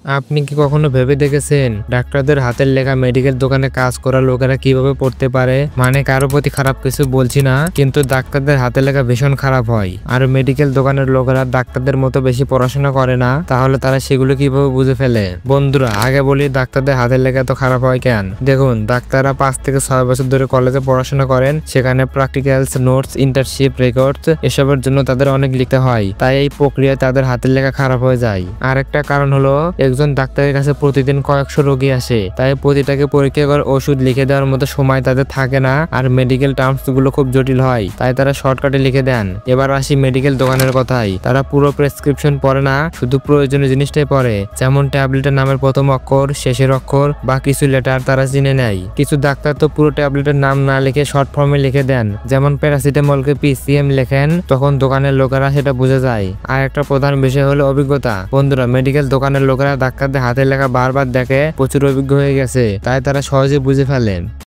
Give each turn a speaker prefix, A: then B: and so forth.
A: আপনি কি কখনো ভেবে দেখেছেন ডাক্তারদের হাতের লেখা মেডিকেল দোকানে কাজ করা লোকেরা কিভাবে পড়তে পারে? মানে কারো প্রতি খারাপ কিছু বলছি না, কিন্তু ডাক্তারদের হাতের লেখা ভীষণ খারাপ হয়। আর মেডিকেল দোকানের লোকেরা ডাক্তারদের মতো বেশি পড়াশোনা করে না, তাহলে তারা সেগুলো কিভাবে বুঝে ফেলে? বন্ধুরা, আগে বলি ডাক্তারদের হাতের লেখা তো খারাপ হয় কেন। দেখুন, ডাক্তাররা 5 থেকে 6 বছর ধরে কলেজে পড়াশোনা করেন, সেখানে প্র্যাকটিক্যালস, নোটস, ইন্টার্নশিপ, রেকর্ডস এসবের জন্য তাদের অনেক লিখতে হয়, তাই এই প্রক্রিয়ায় তাদের হাতের লেখা খারাপ হয়ে যায়। আর একটা কারণ হলো একজন ডাক্তারের কাছে প্রতিদিন কয়েকশো রোগী আসে, তাই প্রতিটাকে পরীক্ষা করে ওষুধ লিখে দেওয়ার মতো সময় তাদের থাকে না। আর মেডিকেল টার্মস গুলো খুব জটিল হয়, তাই তারা শর্টকাটে লিখে দেন। এবার আসি মেডিকেল দোকানের কথায়। তারা পুরো প্রেসক্রিপশন পড়ে না, শুধু প্রয়োজনীয় জিনিসটাই পড়ে, যেমন ট্যাবলেটের নামের প্রথম অক্ষর, শেষের অক্ষর বা কিছু লেটার তারা চিনে নেয়। কিছু ডাক্তার তো পুরো ট্যাবলেটের নাম না লিখে শর্ট ফর্মে লিখে দেন, যেমন প্যারাসিটামলকে PCM লেখেন, তখন দোকানের লোকেরা সেটা বুঝে যায়। আর একটা প্রধান বিষয় হলো অভিজ্ঞতা। বন্ধুরা, মেডিকেল দোকানের লোকেরা ডাক্তারদের হাতের লেখা বারবার দেখে প্রচুর অভিজ্ঞ হয়ে গেছে, তাই তারা সহজে বুঝে ফেলে।